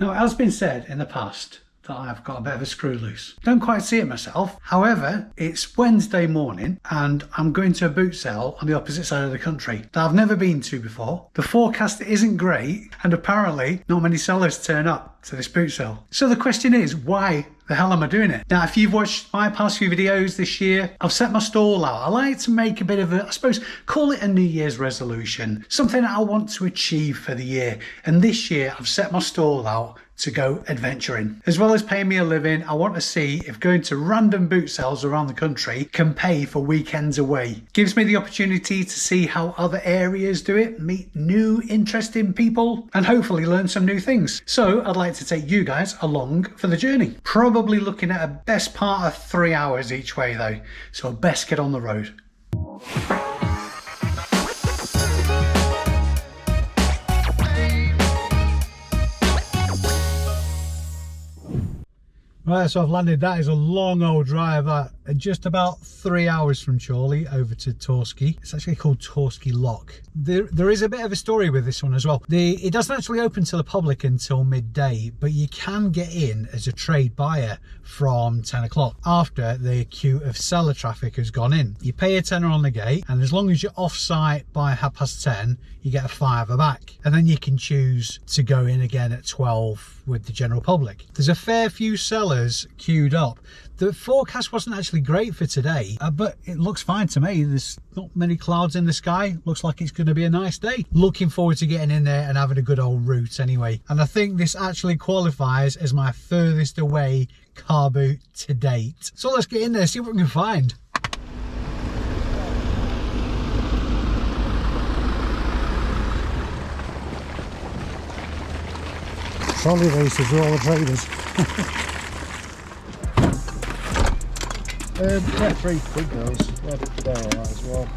Now, it has been said in the past that I've got a bit of a screw loose. Don't quite see it myself. However, it's Wednesday morning and I'm going to a boot sale on the opposite side of the country that I've never been to before. The forecast isn't great and apparently not many sellers turn up to this boot sale. So the question is, why the hell am I doing it? Now, if you've watched my past few videos this year, I've set my stall out. I like to make a bit of a, I suppose, call it a New Year's resolution, something that I want to achieve for the year. And this year, I've set my stall out to go adventuring. As well as paying me a living, I want to see if going to random boot sales around the country can pay for weekends away. Gives me the opportunity to see how other areas do it, meet new interesting people, and hopefully learn some new things. So I'd like to take you guys along for the journey. Probably looking at a best part of 3 hours each way though, so I'd best get on the road. Right, so I've landed. That is a long old drive, that. Just about 3 hours from Chorley over to Torquay. It's actually called Torquay Lock. There is a bit of a story with this one as well. It doesn't actually open to the public until midday, but you can get in as a trade buyer from 10 o'clock after the queue of seller traffic has gone in. You pay a tenner on the gate, and as long as you're off site by 10:30, you get a fiver back. And then you can choose to go in again at 12 with the general public. There's a fair few sellers queued up. The forecast wasn't actually great for today, but it looks fine to me. There's not many clouds in the sky. Looks like it's going to be a nice day. Looking forward to getting in there and having a good old route anyway. And I think this actually qualifies as my furthest away car boot to date. So let's get in there, see what we can find. Trolley races with all the traders. Yeah, 3 big girls. They're alright as well.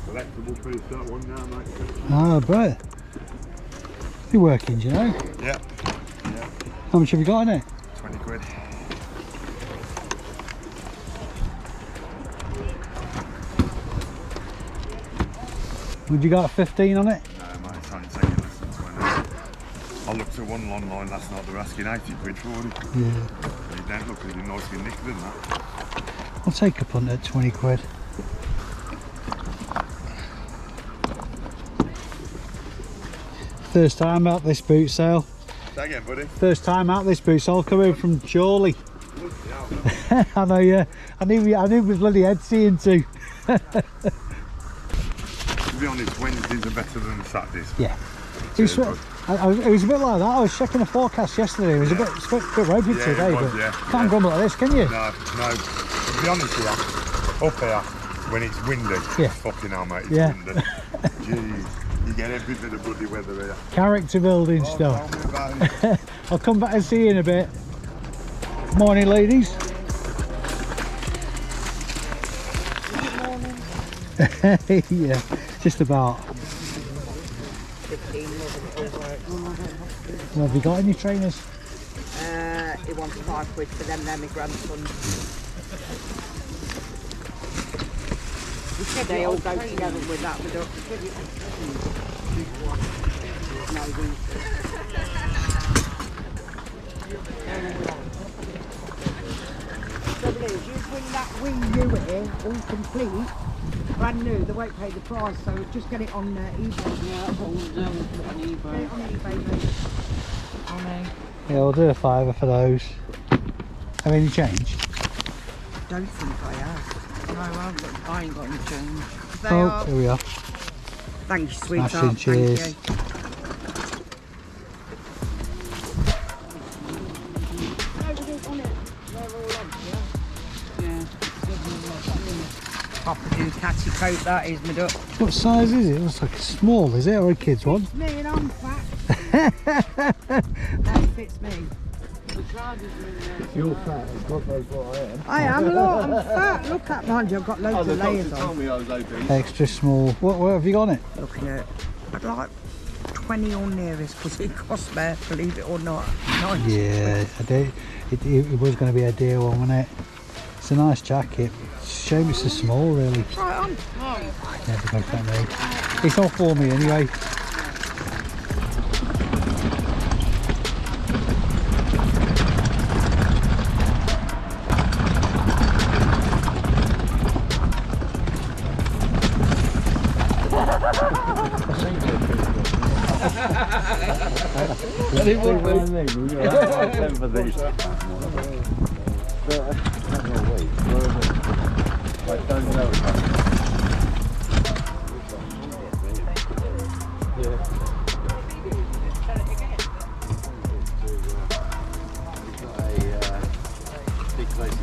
Selectable piece, that one now, mate. Ah, but you're working, do you know? Yeah. How much have you got in it? 20 quid. Would you got 15 on it? No, mate, it's only taking less than 20. I looked at one online last night, they're asking 80 quid for it. Yeah. They don't look really nicely nicked than that. I'll take a punt at 20 quid. First time out this boot sale. Say again, buddy. First time out this boot sale, coming from Chorley. I know, yeah. I knew with bloody head seeing too. To be honest, Wednesdays are better than Saturdays. Yeah. It was a bit like that. I was checking the forecast yesterday. It was a bit ropey today, was, but yeah. can't grumble like this, can you? No. To be honest with you, up here, when it's windy, Yeah. fucking hell, mate, it's windy. Jeez. You get every bit of bloody weather here. Character building stuff. Tell me about it. I'll come back and see you in a bit. Morning, ladies. Yeah, just about. Well, have you got any trainers? He wants 5 quid for them, they're my grandsons. They all go together with that. Trouble is, you bring that wing new here, all complete, brand new, they won't pay the price, so just get it on eBay. Yeah, on eBay. Get it on eBay, mate. Yeah, we'll do a fiver for those. Have any change? Don't think I have. No, I ain't got any change. They Oh, are. here we are. Thank you, sweetheart. Smashing, cheers. Thank you. Proper Ducati coat, that is, my duck. What size is it? It looks like a small, is it? Or a kid's one? It's me and I'm fat. That fits me. You're fat, God knows what I am. I am, look, I'm fat. Look at mind you, I've got loads of layers on. Me I was obese. Extra small. What have you got on it? Looking at, I'd like 20 or nearest because it costs me, believe it or not. Nice. Yeah, I do. It was going to be a dear one, wasn't it? It's a nice jacket. Shame it's so small, really. Try it on. Never make that me. It's not for me anyway. It would be. For these. I don't know. Big place.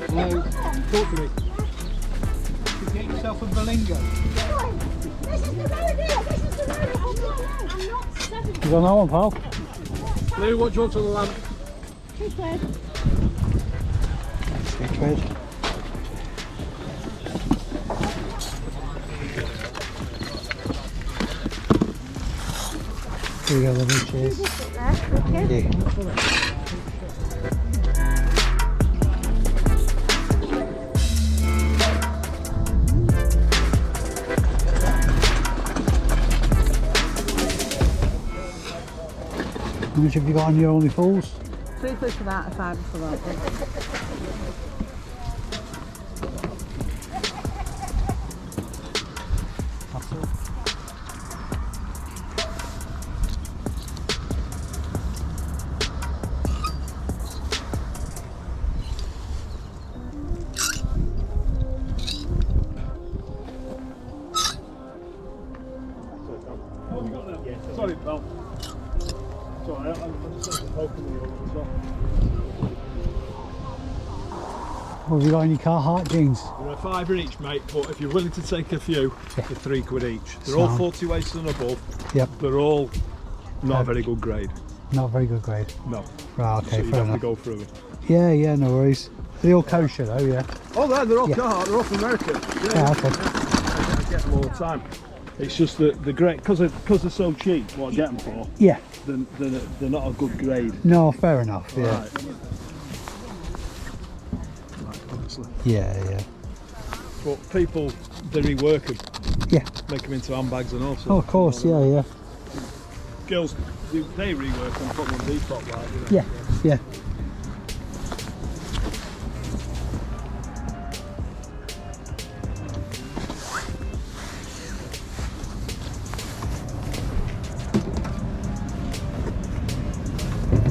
Hello, talk to me. You get yourself a Belingo. This is the road here. This is the road. I'm not 70. You got that one, pal? Lou, what do you want on the lamp? 2 quid. £3. Here you go, lovely. Cheers. Just sit there. Thank you. Yeah. How much have you got on your only fools? 3 quid for that, a £5 for that. Sorry, pal. It's alright, I'm just poking you as well. Have you got any Carhartt jeans? They're a £5 each, mate, but if you're willing to take a few, they're £3 each. They're all Sound. 40 waist and above. Yep. They're all not very good grade. Not very good grade. No. Right, okay, So you'd fair have to enough. go through it. Yeah, no worries. They're all kosher though, yeah. Oh, they're all Yeah. Carhartt, they're all from America. Yeah, okay. I get them all the time. It's just that the grade, because they're so cheap, what I get them for, Yeah, they're not a good grade. no, fair enough, yeah. Right. Right, honestly. Yeah. But people, they rework them, Yeah. make them into handbags and all sorts. Oh, of course, yeah. Girls, they rework them, put them on default, like, you know. Yeah.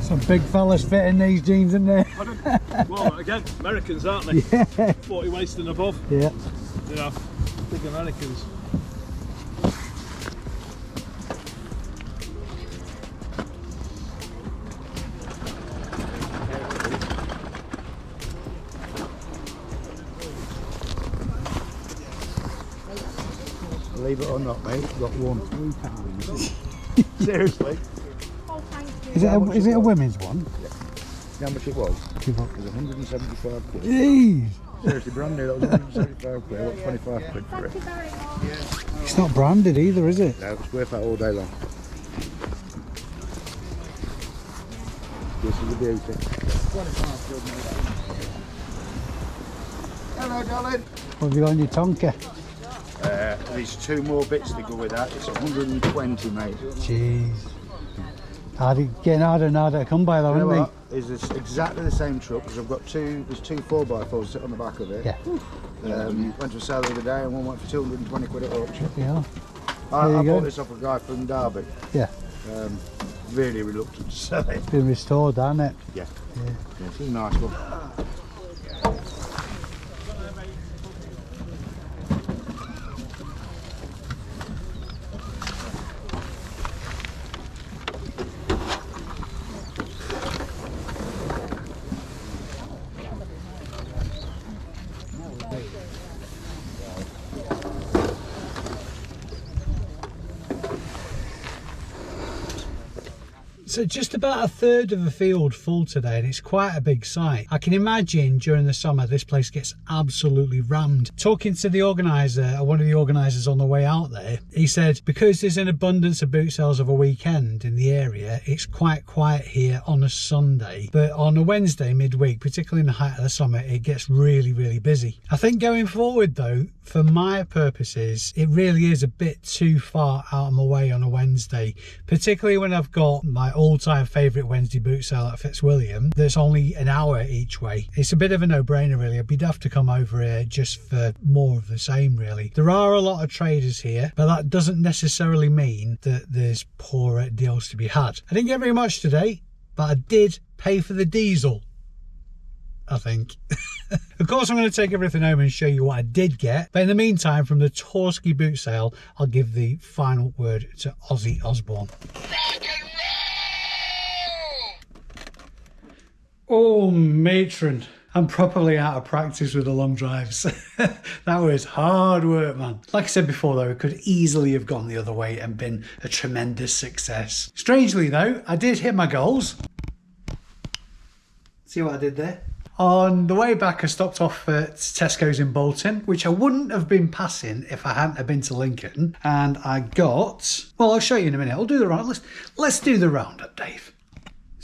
Some big fellas fitting these jeans, isn't there? Well, again, Americans, aren't they? Yeah. 40 waist and above, Yeah. you know, big Americans. Believe it or not, mate, got won 3 times. Seriously? Oh, thank you. Is it a women's one? You know how much it was? Give up. It was 175 quid. Jeez. Seriously, brand new, that was 175 quid. I got 25 quid for it. Thank you very much. It's not branded either, is it? No, it's worth that all day long. This is the beauty. Hello, darling. What have you got on your Tonka? There's 2 more bits to go with that. It's 120, mate. Jeez. Getting harder and harder to come by though, You know isn't what? Is this exactly the same truck? Because I've got there's 2 4x4s sit on the back of it. Yeah. Went to a sale the other day and one went for 220 quid at auction. he? Yeah. I There you go. bought this off a guy from Derby. Yeah. Really reluctant to sell it. Been restored, hasn't it? Yeah. It's a nice one. So just about a third of the field full today, and it's quite a big site. I can imagine during the summer this place gets absolutely rammed. Talking to the organiser, one of the organisers on the way out there, he said because there's an abundance of boot sales of a weekend in the area, it's quite quiet here on a Sunday. But on a Wednesday midweek, particularly in the height of the summer, it gets really, really busy. I think going forward though, for my purposes, it really is a bit too far out of my way on a Wednesday, particularly when I've got my all-time favourite Wednesday boot sale at Fitzwilliam that's only an hour each way. It's a bit of a no-brainer really. I'd be daft to come over here just for more of the same really. There are a lot of traders here, but that doesn't necessarily mean that there's poorer deals to be had. I didn't get very much today, but I did pay for the diesel, I think. Of course I'm going to take everything home and show you what I did get, but in the meantime, from the Torski boot sale, I'll give the final word to Ozzy Osbourne. Oh, matron, I'm properly out of practice with the long drives. That was hard work, man. Like I said before though, it could easily have gone the other way and been a tremendous success. Strangely though, I did hit my goals. See what I did there? On the way back, I stopped off at Tesco's in Bolton, which I wouldn't have been passing if I hadn't have been to Lincoln. And I got, well, I'll show you in a minute. I'll do the round. Let's do the roundup, Dave.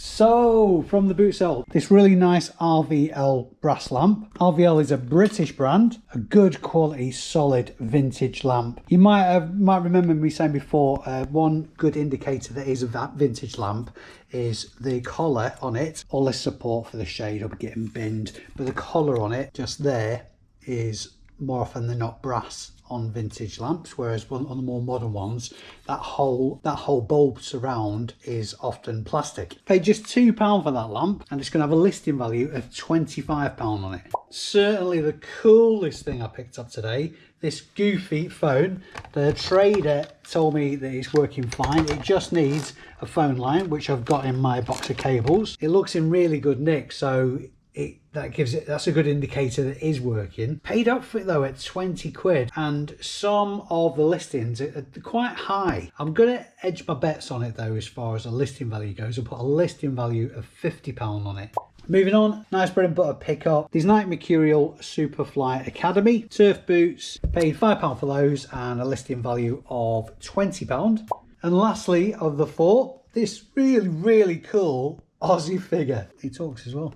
So, from the boot sale, this really nice RVL brass lamp. RVL is a British brand, a good quality, solid vintage lamp. You might remember me saying before, one good indicator that is a vintage lamp is the collar on it. All this support for the shade will be getting binned, but the collar on it, just there, is more often than not brass on vintage lamps, whereas on the more modern ones, that whole bulb surround is often plastic. Paid just £2 for that lamp, and it's going to have a listing value of £25 on it. Certainly the coolest thing I picked up today, this Keeffe phone. The trader told me that it's working fine. It just needs a phone line, which I've got in my box of cables. It looks in really good nick, so that's a good indicator that it is working. Paid up for it though at 20 quid, and some of the listings are quite high. I'm gonna edge my bets on it though as far as a listing value goes. I'll put a listing value of £50 on it. Moving on, nice bread and butter pickup. These Nike Mercurial Superfly Academy surf boots. Paid £5 for those and a listing value of £20. And lastly of the four, this really cool Aussie figure. He talks as well.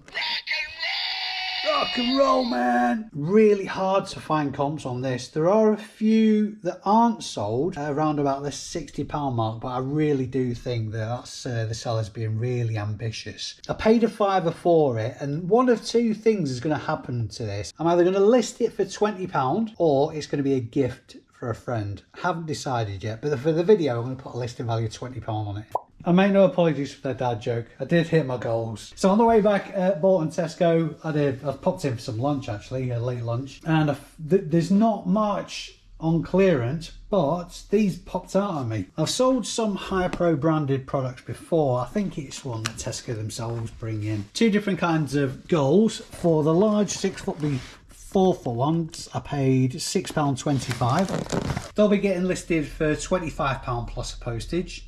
Rock and roll, man. Really hard to find comps on this. There are a few that aren't sold around about the £60 mark, but I really do think that's the seller's being really ambitious. I paid a £5 for it, and one of two things is going to happen to this. I'm either going to list it for £20 or it's going to be a gift for a friend. I haven't decided yet, but for the video I'm going to put a listing value of £20 on it. I make no apologies for that dad joke. I did hit my goals. So on the way back at Bolton Tesco, I popped in for some lunch actually, a late lunch, and there's not much on clearance, but these popped out at me. I've sold some Hypro branded products before. I think it's one that Tesco themselves bring in. Two different kinds of goals. For the large 6 foot by 4 foot ones, I paid £6.25. They'll be getting listed for £25 plus a postage.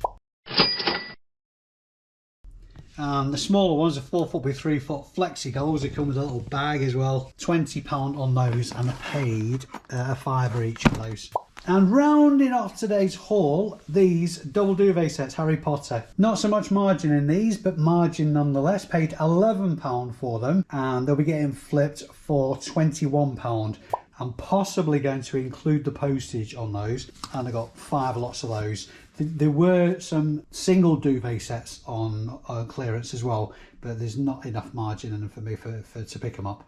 And the smaller ones are 4 foot by 3 foot flexi goals. They come with a little bag as well. £20 on those, and I paid a £5 each of those. And rounding off today's haul, these double duvet sets, Harry Potter. Not so much margin in these, but margin nonetheless. Paid £11 for them, and they'll be getting flipped for £21. I'm possibly going to include the postage on those, and I got 5 lots of those. There were some single duvet sets on clearance as well, but there's not enough margin in them for me to pick them up.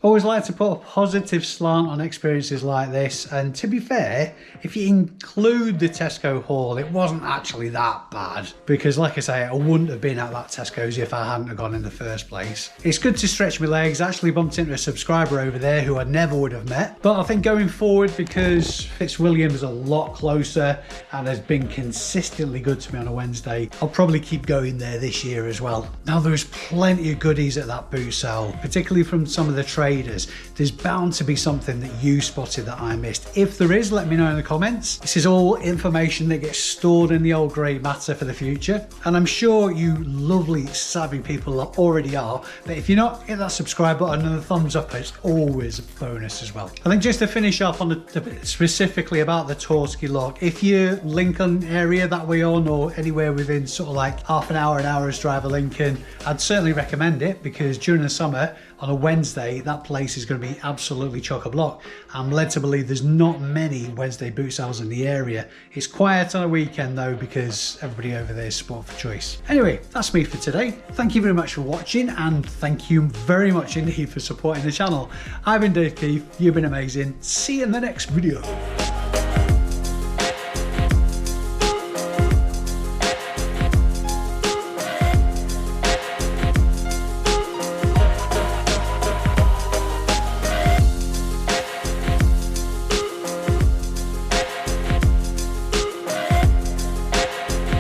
Always like to put a positive slant on experiences like this, and to be fair, if you include the Tesco haul, it wasn't actually that bad, because like I say, I wouldn't have been at that Tesco's if I hadn't have gone in the first place. It's good to stretch my legs. I actually bumped into a subscriber over there who I never would have met, but I think going forward, because Fitzwilliam is a lot closer and has been consistently good to me on a Wednesday, I'll probably keep going there this year as well. Now there's plenty of goodies at that boot sale, particularly from some of the trade traders. There's bound to be something that you spotted that I missed. If there is, let me know in the comments. This is all information that gets stored in the old grey matter for the future. And I'm sure you lovely, savvy people already are. But if you're not, hit that subscribe button and the thumbs up. It's always a bonus as well. I think just to finish off on specifically about the Torski log, if you're Lincoln area that way on, or anywhere within sort of like half an hour's drive of Lincoln, I'd certainly recommend it, because during the summer on a Wednesday that place is going to be absolutely chock-a-block. I'm led to believe there's not many Wednesday boot sales in the area. It's quiet on a weekend though, because everybody over there is sport for choice. Anyway, that's me for today. Thank you very much for watching, and thank you very much indeed for supporting the channel. I've been Dave Keeffe, you've been amazing. See you in the next video.